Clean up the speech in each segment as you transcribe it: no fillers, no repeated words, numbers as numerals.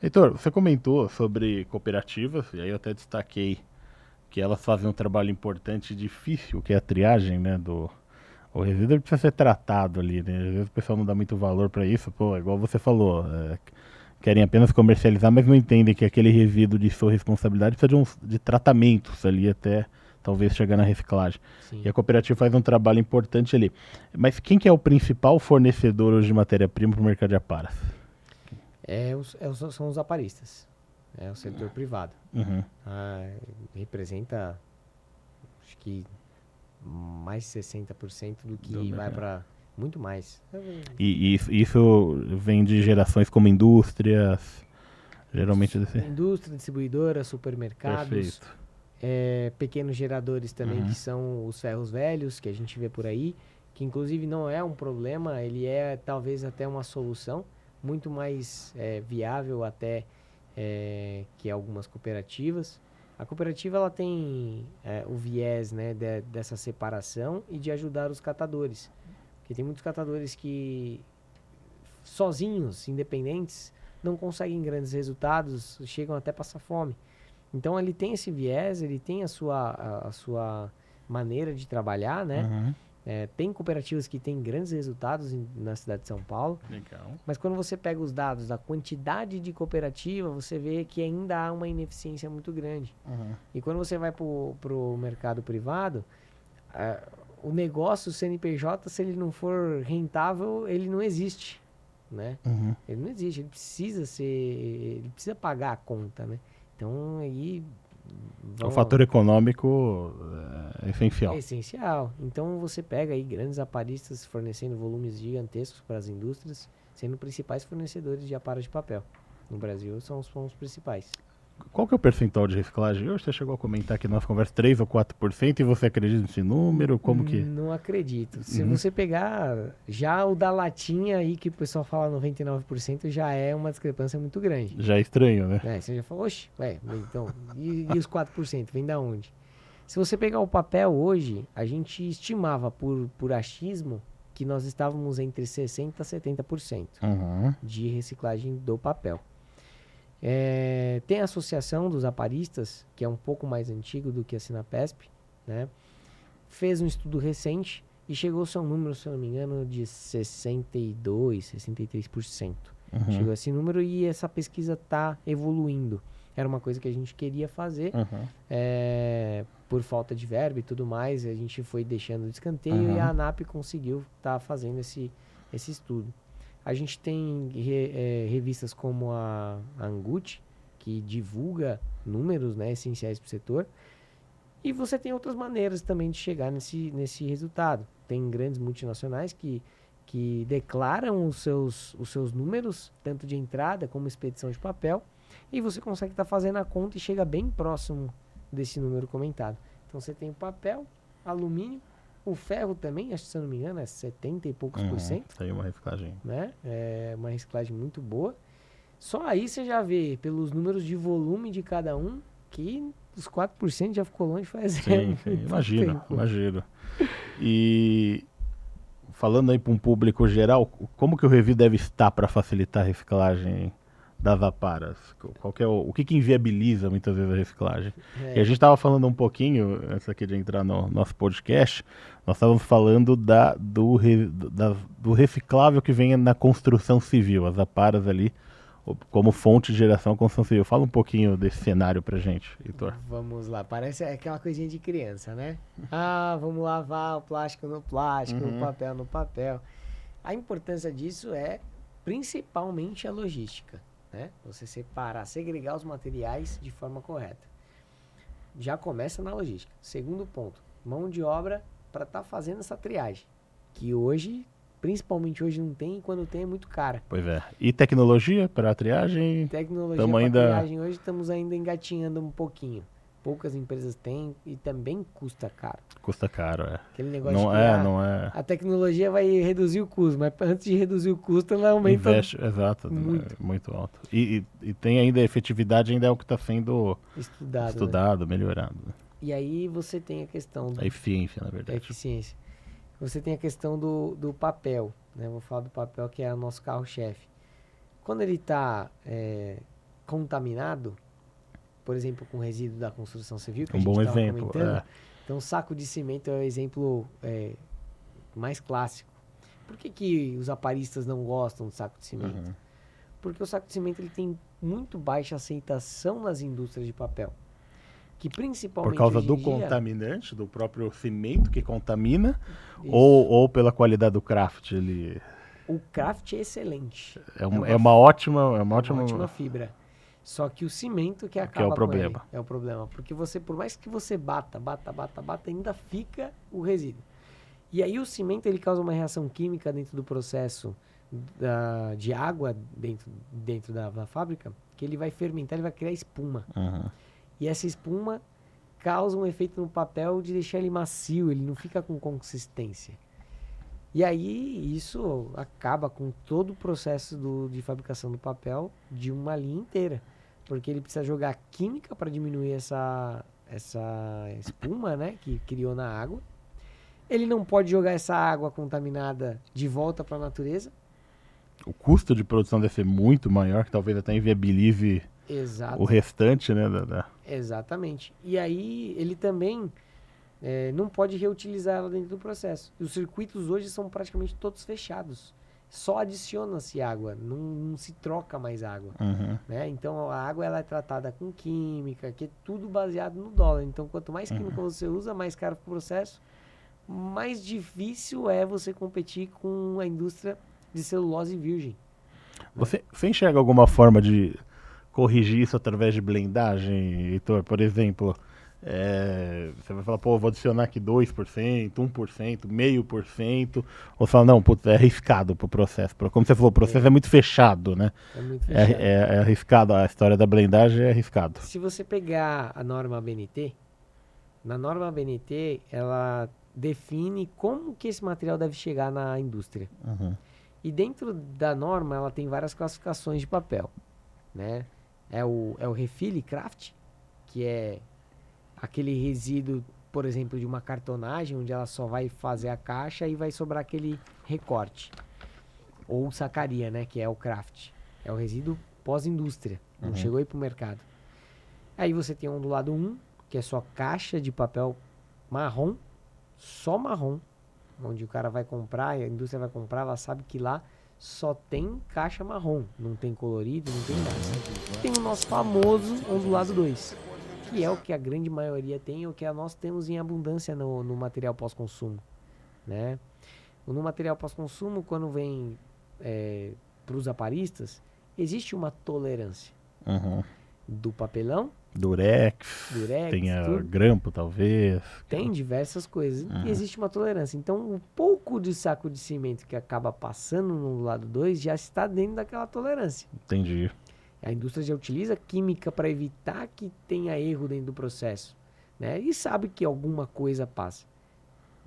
Heitor, você comentou sobre cooperativas, e aí eu até destaquei que elas fazem um trabalho importante e difícil, que é a triagem, né, do... O resíduo ele precisa ser tratado ali, né? Às vezes o pessoal não dá muito valor para isso, pô, igual você falou, querem apenas comercializar, mas não entendem que aquele resíduo de sua responsabilidade precisa de tratamentos ali até talvez chegar na reciclagem. E Sim. a cooperativa faz um trabalho importante ali. Mas quem que é o principal fornecedor hoje de matéria-prima para o mercado de aparas? São os aparistas, é o setor privado. Uhum. Ah, representa, acho que mais de 60% do Do que vai mercado. para muito mais. E isso vem de gerações como indústrias, geralmente desse. Indústria, distribuidora, supermercados, Perfeito. pequenos geradores também, que Uhum. são os ferros velhos, que a gente vê por aí, que inclusive não é um problema, ele é talvez até uma solução, muito mais viável até que algumas cooperativas. A cooperativa ela tem o viés, né, dessa separação e de ajudar os catadores. Porque tem muitos catadores que sozinhos, independentes, não conseguem grandes resultados, chegam até a passar fome. Então ele tem esse viés, ele tem a sua maneira de trabalhar, né? Uhum. Tem cooperativas que têm grandes resultados na cidade de São Paulo, Legal. mas quando você pega os dados da quantidade de cooperativa, você vê que ainda há uma ineficiência muito grande. Uhum. E quando você vai para o mercado privado, ah, o negócio, o CNPJ, se ele não for rentável, ele não existe, né? Uhum. Ele não existe, ele precisa pagar a conta, né? Então aí O fator vão, econômico é é essencial. essencial. Então você pega aí grandes aparistas fornecendo volumes gigantescos para as indústrias, sendo principais fornecedores de aparelhos de papel. No Brasil são os principais. Qual que é o percentual de reciclagem? Hoje você chegou a comentar aqui na nossa conversa 3 ou 4% e você acredita nesse número? Como que... Não acredito. Se Uhum. você pegar já o da latinha aí, que o pessoal fala 99%, já é uma discrepância muito grande. Já é estranho, né? Você já falou, oxe, então, e os 4%, vem da onde? Se você pegar o papel hoje, a gente estimava por achismo que nós estávamos entre 60% a 70% Uhum. de reciclagem do papel. Tem a Associação dos Aparistas, que é um pouco mais antigo do que a Sinapesp, né? Fez um estudo recente e chegou-se a um número, se eu não me engano, de 62%, 63%. Uhum. Chegou a esse número e essa pesquisa está evoluindo. Era uma coisa que a gente queria fazer, Uhum. por falta de verba e tudo mais, a gente foi deixando de escanteio e a Uhum. ANAP conseguiu estar fazendo esse estudo. A gente tem revistas como a Angut, que divulga números, né, essenciais para o setor, e você tem outras maneiras também de chegar nesse resultado. Tem grandes multinacionais que declaram os seus números, tanto de entrada como expedição de papel, e você consegue estar fazendo a conta e chega bem próximo desse número comentado. Então você tem o papel, alumínio, o ferro também, acho que se eu não me engano, é 70 e poucos por Uhum. cento, Tem uma reciclagem. né? É uma reciclagem muito boa. Só aí você já vê, pelos números de volume de cada um, que os 4% já ficou longe faz Sim, sim, muito imagino, tempo. imagino. E falando aí para um público geral, como que o Review deve estar para facilitar a reciclagem das aparas? Qual que é o que inviabiliza muitas vezes a reciclagem? E a É, gente estava falando um pouquinho, antes aqui de entrar no nosso podcast, nós estávamos falando do reciclável que vem na construção civil, as aparas ali como fonte de geração construção civil. Fala um pouquinho desse cenário pra gente, Heitor. vamos lá, parece aquela coisinha de criança, né? Ah, vamos lavar o plástico no plástico, o Uhum. papel no papel. A importância disso é principalmente a logística, né? Você separar, segregar os materiais de forma correta. Já começa na logística. Segundo ponto, mão de obra para estar fazendo essa triagem, que hoje, principalmente hoje não tem, e quando tem é muito cara. Pois é. E tecnologia para triagem? Tecnologia Estamos para ainda. triagem hoje estamos ainda engatinhando um pouquinho. Poucas empresas têm e também custa caro. Custa caro, é. Aquele negócio de Não que é, não é. a tecnologia vai reduzir o custo, mas antes de reduzir o custo, ela aumenta Investe, exato, muito. é muito alto. E tem ainda a efetividade, ainda é o que está sendo Estudado, né? estudado, melhorado. E aí você tem a questão A eficiência, na da verdade. eficiência. Você tem a questão do papel, né? Vou falar do papel que é o nosso carro-chefe. Quando ele está contaminado, por exemplo, com resíduo da construção civil, que a Um gente bom estava exemplo. comentando. Então, saco de cimento é o exemplo mais clássico. Por que os aparistas não gostam do saco de cimento? Uhum. Porque o saco de cimento ele tem muito baixa aceitação nas indústrias de papel. Que principalmente Por causa hoje do em dia, contaminante, do próprio cimento que contamina, isso, ou pela qualidade do craft? o craft é excelente. É uma ótima, Uma ótima fibra. Só que o cimento que acaba é o com problema. ele é o problema. Porque você, por mais que você bata, ainda fica o resíduo. E aí o cimento ele causa uma reação química dentro do processo de água dentro da fábrica, que ele vai fermentar, ele vai criar espuma. Uhum. E essa espuma causa um efeito no papel de deixar ele macio, ele não fica com consistência. E aí isso acaba com todo o processo de fabricação do papel de uma linha inteira. Porque ele precisa jogar química para diminuir essa espuma, né, que criou na água. Ele não pode jogar essa água contaminada de volta para a natureza. O custo de produção deve ser muito maior, que talvez até inviabilize Exato. o restante, né? Exatamente. E aí ele também não pode reutilizar ela dentro do processo. E os circuitos hoje são praticamente todos fechados. Só adiciona-se água, não se troca mais água. Uhum. Né? Então a água ela é tratada com química, que é tudo baseado no dólar. Então quanto mais química você usa, mais caro fica o processo, mais difícil é você competir com a indústria de celulose virgem. Você enxerga alguma forma de corrigir isso através de blendagem, Heitor? Por exemplo, você vai falar, pô, vou adicionar aqui 2%, 1%, 0,5%, ou você fala, não, putz, é arriscado pro processo. Como você falou, o processo é muito fechado, né? É muito fechado. É arriscado, a história da blendagem é arriscado. Se você pegar a norma ABNT, na norma ABNT, ela define como que esse material deve chegar na indústria. Uhum. E dentro da norma, ela tem várias classificações de papel, né? É o refill craft, que é aquele resíduo, por exemplo, de uma cartonagem, onde ela só vai fazer a caixa e vai sobrar aquele recorte. Ou sacaria, né? Que é o craft. É o resíduo pós-indústria, não chegou aí para o mercado. Aí você tem do lado 1, que é só caixa de papel marrom, só marrom, onde o cara vai comprar, a indústria vai comprar, ela sabe que lá só tem caixa marrom, não tem colorido, não tem nada. Tem o nosso famoso ondulado 2, que é o que a grande maioria tem, o que nós temos em abundância no material pós-consumo, né? No material pós-consumo, quando vem para os aparistas, existe uma tolerância do papelão, Durex, tem grampo talvez. Tem diversas coisas. E existe uma tolerância. Então, um pouco de saco de cimento que acaba passando no lado 2 já está dentro daquela tolerância. Entendi. A indústria já utiliza química para evitar que tenha erro dentro do processo, né? E sabe que alguma coisa passa.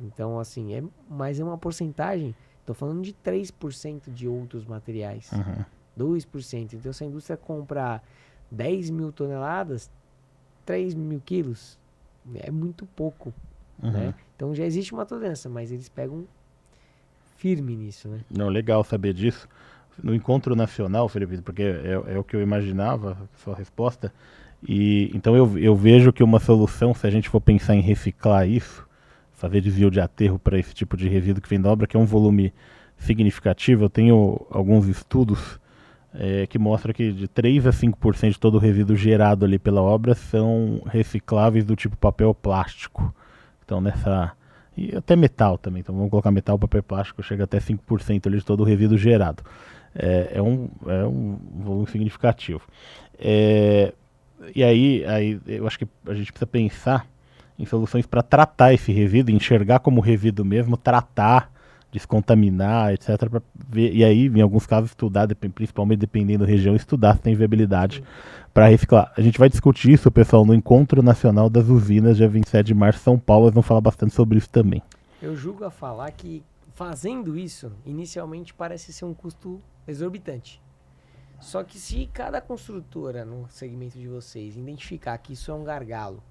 Então, assim, mas é uma porcentagem. Estou falando de 3% de outros materiais. 2%. Então, se a indústria comprar 10 mil toneladas, 3 mil quilos, é muito pouco, né? Então já existe uma tolerância, mas eles pegam firme nisso, né? Não, legal saber disso. No encontro nacional, Felipe, porque é o que eu imaginava, sua resposta, e então eu vejo que uma solução, se a gente for pensar em reciclar isso, fazer desvio de aterro para esse tipo de resíduo que vem da obra, que é um volume significativo, eu tenho alguns estudos que mostra que de 3 a 5% de todo o resíduo gerado ali pela obra são recicláveis do tipo papel plástico. Então e até metal também, então vamos colocar metal, papel plástico, chega até 5% ali de todo o resíduo gerado. É um volume significativo. E aí eu acho que a gente precisa pensar em soluções para tratar esse resíduo, enxergar como resíduo mesmo, tratar, descontaminar, etc. Pra ver, e aí, em alguns casos, estudar, principalmente dependendo da região, estudar se tem viabilidade para reciclar. A gente vai discutir isso, pessoal, no Encontro Nacional das Usinas, dia 27 de março, São Paulo. Eles vão falar bastante sobre isso também. Eu julgo a falar que fazendo isso, inicialmente parece ser um custo exorbitante. Só que se cada construtora no segmento de vocês identificar que isso é um gargalo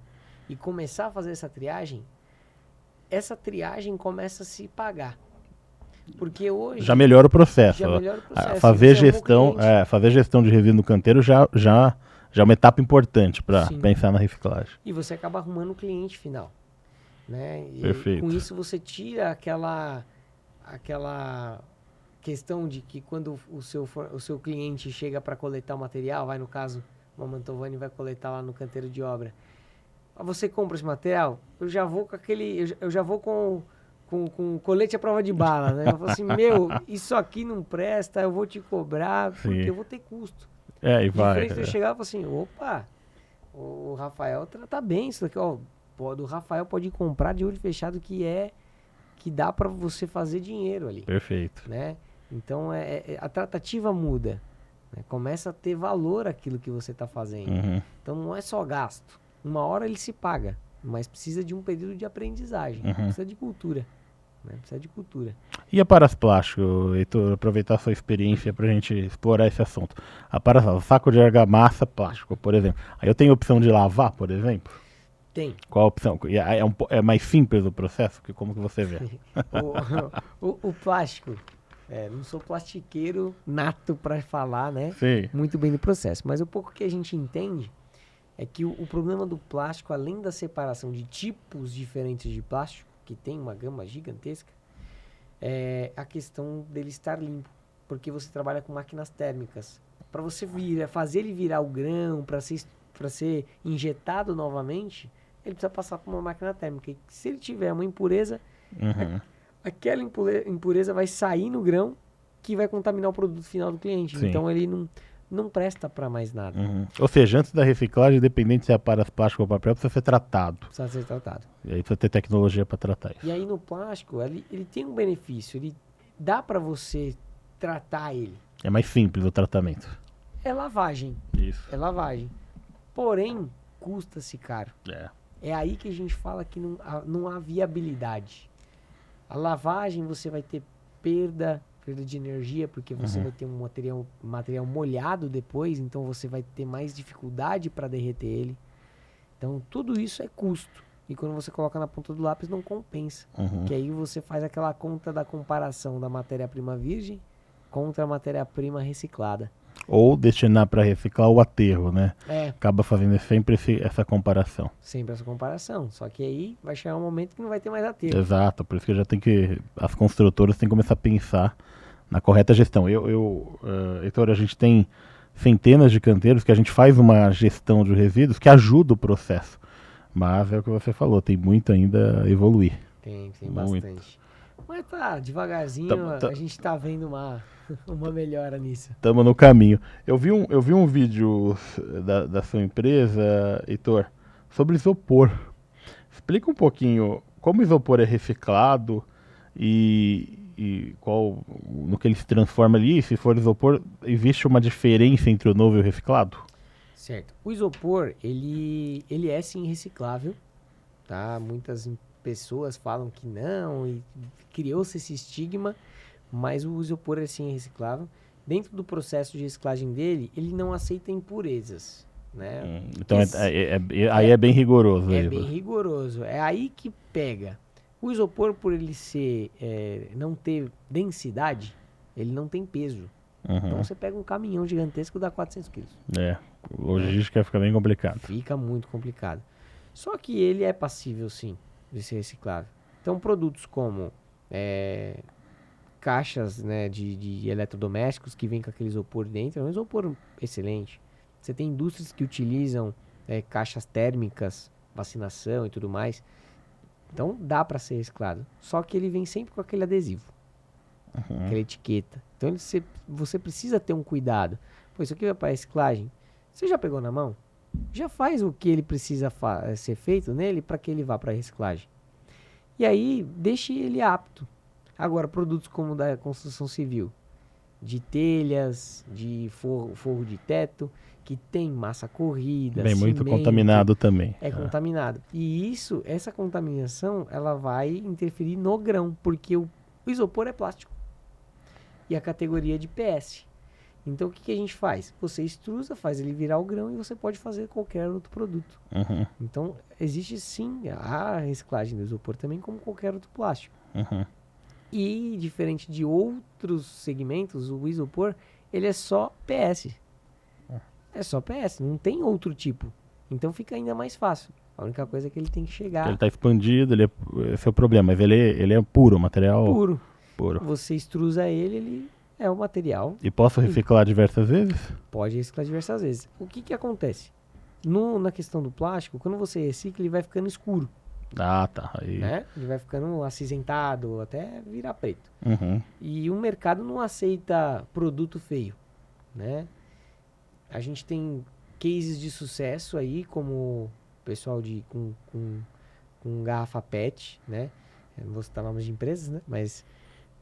e começar a fazer essa triagem começa a se pagar. Porque hoje... Já melhora o processo. Já melhora o processo. Fazer Você arruma o gestão, cliente. fazer gestão de resíduo no canteiro já é uma etapa importante para Sim. pensar na reciclagem. E você acaba arrumando o cliente final, né? E Perfeito. com isso você tira aquela questão de que quando o seu cliente chega para coletar o material, vai no caso, uma Mantovani vai coletar lá no canteiro de obra. Você compra esse material, eu já vou com eu já vou com colete à prova de bala, né? Eu falo assim, isso aqui não presta, eu vou te cobrar, porque Sim. eu vou ter custo. E vai. Diferente de eu chegar e falar assim, opa, o Rafael trata bem isso daqui, ó. O Rafael pode comprar de olho fechado que dá para você fazer dinheiro ali, Perfeito. né? Então a tratativa muda, né? Começa a ter valor aquilo que você está fazendo. Uhum. Então não é só gasto. Uma hora ele se paga, mas precisa de um período de aprendizagem, precisa de cultura, né? Precisa de cultura. E a Paras Plástico, Heitor, aproveitar a sua experiência para a gente explorar esse assunto. A Paras, o saco de argamassa plástico, por exemplo. Aí eu tenho a opção de lavar, por exemplo? Tem. Qual a opção? É mais simples o processo? Como que você vê? o plástico, não sou plastiqueiro nato para falar, né? Sim. Muito bem do processo, mas o pouco que a gente entende é que o problema do plástico, além da separação de tipos diferentes de plástico, que tem uma gama gigantesca, é a questão dele estar limpo, porque você trabalha com máquinas térmicas. Para você fazer ele virar o grão, para ser injetado novamente, ele precisa passar por uma máquina térmica. E se ele tiver uma impureza, aquela impureza vai sair no grão, que vai contaminar o produto final do cliente. Sim. Então ele não presta para mais nada. Ou seja, antes da reciclagem, independente se é Paras Plástico ou papel, precisa ser tratado. Precisa ser tratado. E aí precisa ter tecnologia para tratar isso. E aí no plástico, ele tem um benefício. Ele dá para você tratar ele. É mais simples o tratamento. É lavagem. Isso. É lavagem. Porém, custa-se caro. É. É aí que a gente fala que não há viabilidade. A lavagem você vai ter perda de energia, porque você vai ter um material molhado depois, então você vai ter mais dificuldade para derreter ele. Então tudo isso é custo. E quando você coloca na ponta do lápis não compensa. Que aí você faz aquela conta da comparação da matéria-prima virgem contra a matéria-prima reciclada. Ou destinar para reciclar o aterro, né? É. Acaba fazendo sempre essa comparação. Sempre essa comparação. Só que aí vai chegar um momento que não vai ter mais aterro. Exato, por isso que as construtoras têm que começar a pensar na correta gestão. Heitor, a gente tem centenas de canteiros que a gente faz uma gestão de resíduos que ajuda o processo. Mas é o que você falou, tem muito ainda a evoluir. Tem Muito. bastante. Mas tá, devagarzinho a gente tá vendo uma melhora nisso. Estamos no caminho. Eu vi um vídeo da sua empresa, Heitor, sobre isopor. Explica um pouquinho como o isopor é reciclado e qual no que ele se transforma ali. Se for isopor, existe uma diferença entre o novo e o reciclado? Certo. O isopor, ele é sim reciclável, tá? Muitas pessoas falam que não e criou-se esse estigma, mas o isopor é sim reciclável. Dentro do processo de reciclagem dele, ele não aceita impurezas, né? Então aí é bem rigoroso. É bem rigoroso. É aí que pega. O isopor, por ele não ter densidade, ele não tem peso. Então você pega um caminhão gigantesco e dá 400 quilos. Logística fica bem complicado. Fica muito complicado. Só que ele é passível, sim, de ser reciclável. Então, produtos como caixas, né, de eletrodomésticos que vem com aquele isopor dentro, é um isopor excelente. Você tem indústrias que utilizam caixas térmicas, vacinação e tudo mais. Então, dá para ser reciclado. Só que ele vem sempre com aquele adesivo, aquela etiqueta. Então, você precisa ter um cuidado. Pô, isso aqui vai para reciclagem. Você já pegou na mão? Já faz o que ele precisa ser feito nele para que ele vá para reciclagem. E aí, deixe ele apto. Agora, produtos como da construção civil, de telhas, de forro de teto, que tem massa corrida, Bem, muito cimento, contaminado também. É contaminado. E essa contaminação, ela vai interferir no grão, porque o isopor é plástico. E a categoria é de PS. Então, o que a gente faz? Você extrusa, faz ele virar o grão e você pode fazer qualquer outro produto. Então, existe sim a reciclagem do isopor também, como qualquer outro plástico. E, diferente de outros segmentos, o isopor, ele é só PS. É só PS, não tem outro tipo. Então fica ainda mais fácil. A única coisa é que ele tem que chegar Ele tá expandido, esse é o problema, mas ele é puro, material puro. puro. Você extrusa ele, ele é o material. E posso reciclar diversas vezes? Pode reciclar diversas vezes. O que que acontece? Na questão do plástico, quando você recicla, ele vai ficando escuro, Ah, tá. Aí. né? Ele vai ficando acinzentado, até virar preto. Uhum. E o mercado não aceita produto feio, né? A gente tem cases de sucesso aí, como o pessoal com garrafa PET, né? Eu não vou citar nomes de empresas, né? Mas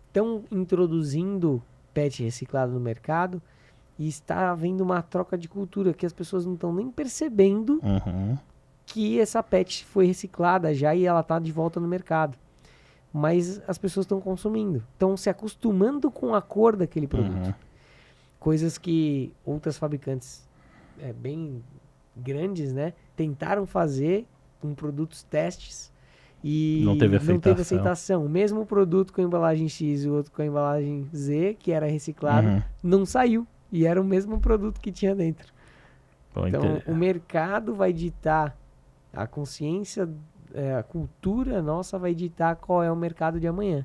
estão introduzindo PET reciclado no mercado e está havendo uma troca de cultura que as pessoas não estão nem percebendo Uhum. que essa PET foi reciclada já e ela está de volta no mercado. Mas as pessoas estão consumindo, estão se acostumando com a cor daquele produto. Uhum. Coisas que outras fabricantes bem grandes, né, tentaram fazer com produtos testes e Não teve aceitação. O mesmo produto com a embalagem X e o outro com a embalagem Z, que era reciclado, Uhum. não saiu. E era o mesmo produto que tinha dentro. Bom, Então, o mercado vai ditar, a consciência, a cultura nossa vai ditar qual é o mercado de amanhã.